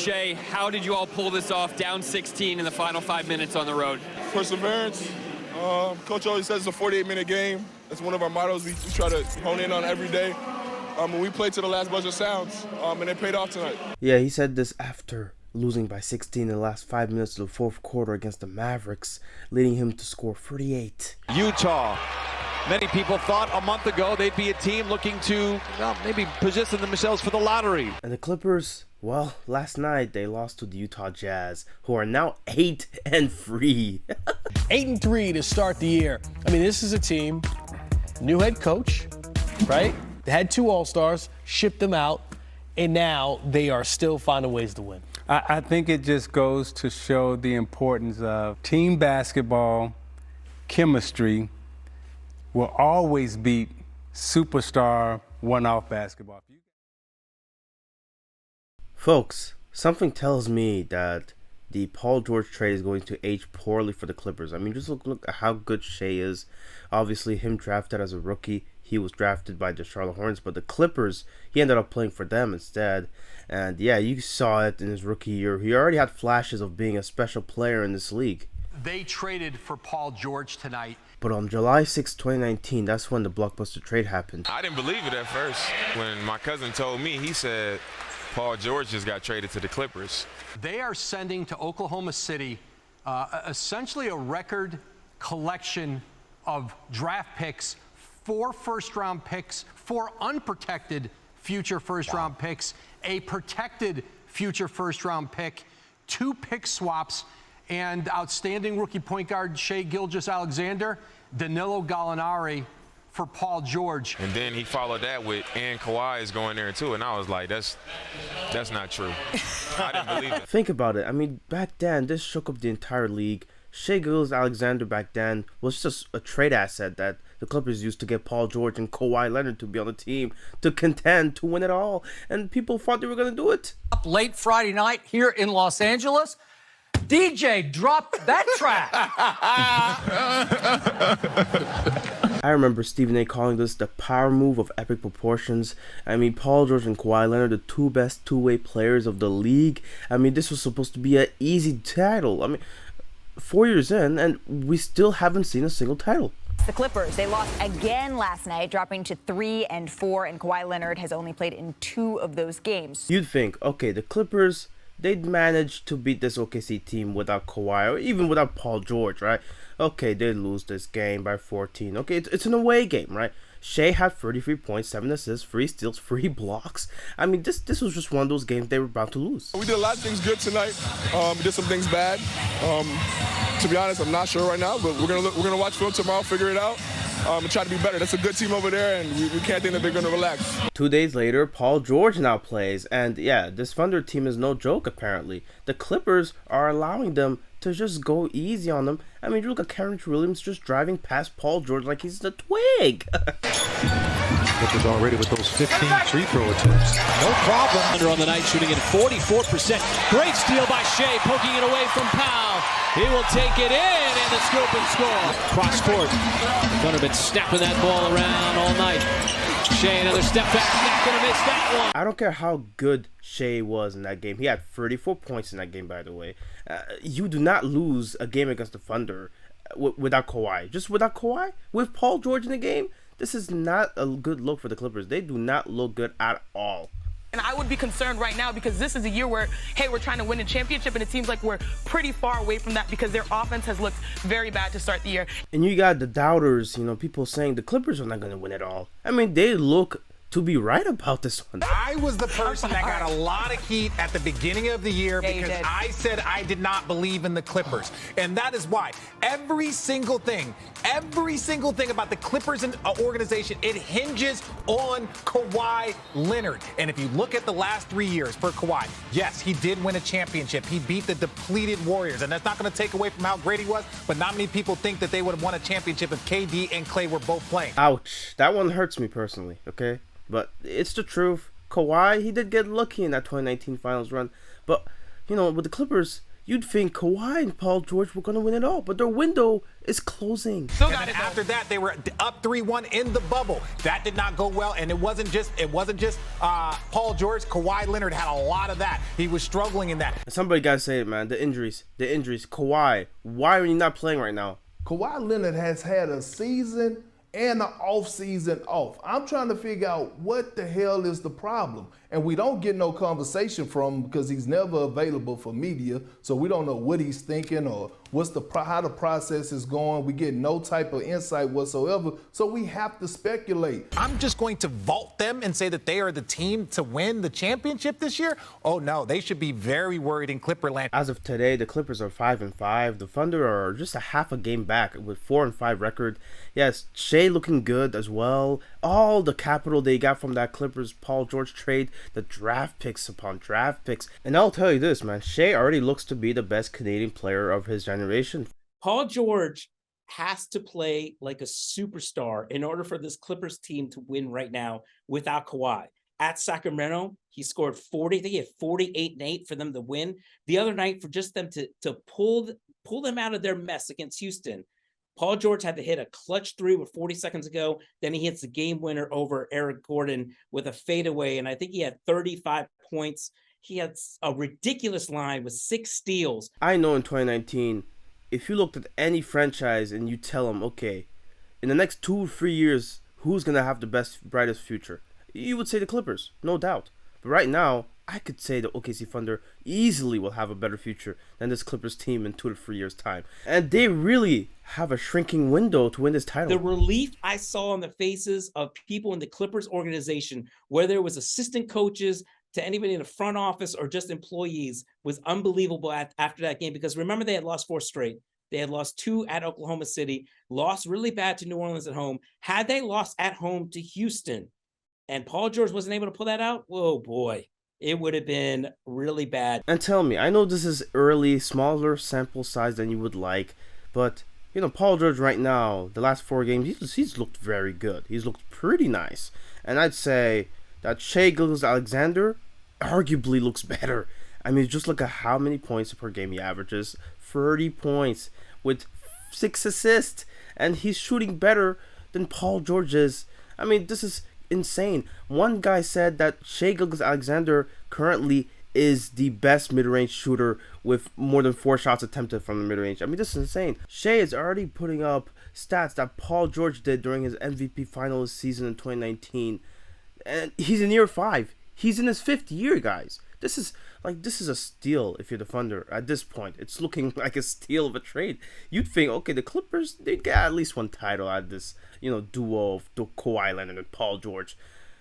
Shai, how did you all pull this off, down 16 in the final 5 minutes on the road? Perseverance. Coach always says it's a 48-minute game. That's one of our mottos we try to hone in on every day. We played to the last buzzer sounds, and it paid off tonight. Yeah, he said this after losing by 16 in the last 5 minutes of the fourth quarter against the Mavericks, leading him to score 38. Utah. Many people thought a month ago they'd be a team looking to maybe position themselves for the lottery. And the Clippers, well, last night they lost to the Utah Jazz, who are now 8-3. 8-3 to start the year. I mean, this is a team, new head coach, right? They had 2 All-Stars, shipped them out, and now they are still finding ways to win. I think it just goes to show the importance of team basketball, chemistry will always beat superstar one-off basketball. Folks, something tells me that the Paul George trade is going to age poorly for the Clippers. I mean, just look at how good Shai is. Obviously, him drafted as a rookie. He was drafted by the Charlotte Hornets, but the Clippers, he ended up playing for them instead. And yeah, you saw it in his rookie year. He already had flashes of being a special player in this league. They traded for Paul George tonight. But on July 6, 2019, that's when the blockbuster trade happened. I didn't believe it at first. When my cousin told me, he said Paul George just got traded to the Clippers. They are sending to Oklahoma City essentially a record collection of draft picks, 4 first-round picks, 4 unprotected future first-round picks, a protected future first-round pick, 2 pick swaps, and outstanding rookie point guard Shai Gilgeous-Alexander, Danilo Gallinari for Paul George. And then he followed that with, and Kawhi is going there too, and I was like, that's not true. I didn't believe it. Think about it. I mean, back then, this shook up the entire league. Shai Gilgeous-Alexander back then was just a trade asset that the Clippers used to get Paul George and Kawhi Leonard to be on the team, to contend, to win it all. And people thought they were going to do it. Up late Friday night here in Los Angeles, DJ dropped that track. I remember Stephen A. calling this the power move of epic proportions. I mean, Paul George and Kawhi Leonard, the 2 best two-way players of the league. I mean, this was supposed to be an easy title. I mean, 4 years in, and we still haven't seen a single title. The Clippers, they lost again last night, dropping to 3-4, and Kawhi Leonard has only played in 2 of those games. You'd think, okay, the Clippers, they'd manage to beat this OKC team without Kawhi, or even without Paul George, right? Okay, they lose this game by 14. Okay, it's an away game, right? Shai had 33 points, 7 assists, 3 steals, 3 blocks. I mean, this was just one of those games they were about to lose. We did a lot of things good tonight. We did some things bad. To be honest, I'm not sure right now, but we're gonna watch film tomorrow, figure it out, and try to be better. That's a good team over there, and we can't think that they're gonna relax. 2 days later, Paul George now plays, and yeah, this Thunder team is no joke apparently. The Clippers are allowing them to just go easy on them. I mean, you look at Karen Williams just driving past Paul George like he's the twig. Clippers already with those 15 free throw attempts. No problem. Under on the night, shooting at 44%. Great steal by Shai, poking it away from Powell. He will take it in and the scoop and score. Cross court. Thunder been snapping that ball around all night. Shai, another step back, not going to miss that one. I don't care how good Shai was in that game. He had 34 points in that game, by the way. You do not lose a game against the Thunder without Kawhi. Just without Kawhi, with Paul George in the game, this is not a good look for the Clippers. They do not look good at all. And I would be concerned right now because this is a year where, hey, we're trying to win a championship, and it seems like we're pretty far away from that because their offense has looked very bad to start the year. And you got the doubters, you know, people saying the Clippers are not going to win it all. I mean, they look to be right about this one. I was the person that got a lot of heat at the beginning of the year because I said I did not believe in the Clippers. And that is why every single thing about the Clippers and organization, it hinges on Kawhi Leonard. And if you look at the last 3 years for Kawhi, yes, he did win a championship. He beat the depleted Warriors. And that's not going to take away from how great he was, but not many people think that they would have won a championship if KD and Klay were both playing. Ouch. That one hurts me personally, okay? But it's the truth. Kawhi, he did get lucky in that 2019 finals run. But, you know, with the Clippers, you'd think Kawhi and Paul George were going to win it all, but their window is closing. And then after that, they were up 3-1 in the bubble. That did not go well, and it wasn't just Paul George. Kawhi Leonard had a lot of that. He was struggling in that. Somebody got to say it, man. The injuries. Kawhi, why are you not playing right now? Kawhi Leonard has had a season and an off-season off. I'm trying to figure out what the hell is the problem. And we don't get no conversation from him because he's never available for media, so we don't know what he's thinking or how the process is going. We get no type of insight whatsoever, so we have to speculate. I'm just going to vault them and say that they are the team to win the championship this year? Oh no, they should be very worried in Clipperland. As of today, the Clippers are 5-5. The Thunder are just a half a game back with 4-5 record. Yes, Shai looking good as well. All the capital they got from that Clippers Paul George trade, the draft picks upon draft picks. And I'll tell you this, man, Shai already looks to be the best Canadian player of his generation. Paul George has to play like a superstar in order for this Clippers team to win right now without Kawhi. At Sacramento, he scored 40. I think he had 48 and 8 for them to win. The other night, for just them to pull them out of their mess against Houston, Paul George had to hit a clutch 3 with 40 seconds ago. Then he hits the game winner over Eric Gordon with a fadeaway, and I think he had 35 points. He had a ridiculous line with 6 steals. I know in 2019, if you looked at any franchise and you tell them, okay, in the next 2 or 3 years, who's going to have the best, brightest future? You would say the Clippers, no doubt. But right now, I could say the OKC Thunder easily will have a better future than this Clippers team in 2 to 3 years' time. And they really have a shrinking window to win this title. The relief I saw on the faces of people in the Clippers organization, whether it was assistant coaches to anybody in the front office or just employees, was unbelievable after that game. Because remember, they had lost 4 straight. They had lost 2 at Oklahoma City, lost really bad to New Orleans at home. Had they lost at home to Houston and Paul George wasn't able to pull that out, whoa, boy. It would have been really bad. And tell me, I know this is early, smaller sample size than you would like, but, you know, Paul George right now, the last 4 games, he's looked very good. He's looked pretty nice. And I'd say that Shai Gilgeous-Alexander arguably looks better. I mean, just look at how many points per game he averages. 30 points with 6 assists. And he's shooting better than Paul George is. I mean, this is insane. One guy said that Shai Gilgeous-Alexander currently is the best mid-range shooter with more than 4 shots attempted from the mid-range. I mean, this is insane. Shai is already putting up stats that Paul George did during his MVP finalist season in 2019. And he's in year 5. He's in his 5th year, guys. This is a steal if you're the Thunder at this point. It's looking like a steal of a trade. You'd think, okay, the Clippers, they'd get at least one title out of this, duo of Kawhi Leonard and Paul George.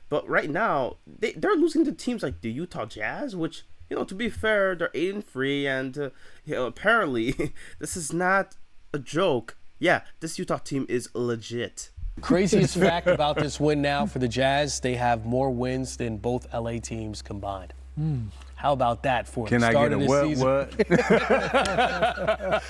But right now, they're losing to teams like the Utah Jazz, which, to be fair, they're 8-3, and apparently this is not a joke. Yeah, this Utah team is legit. Craziest fact about this win now for the Jazz, they have more wins than both LA teams combined. How about that for the start of this season? Can I get a what?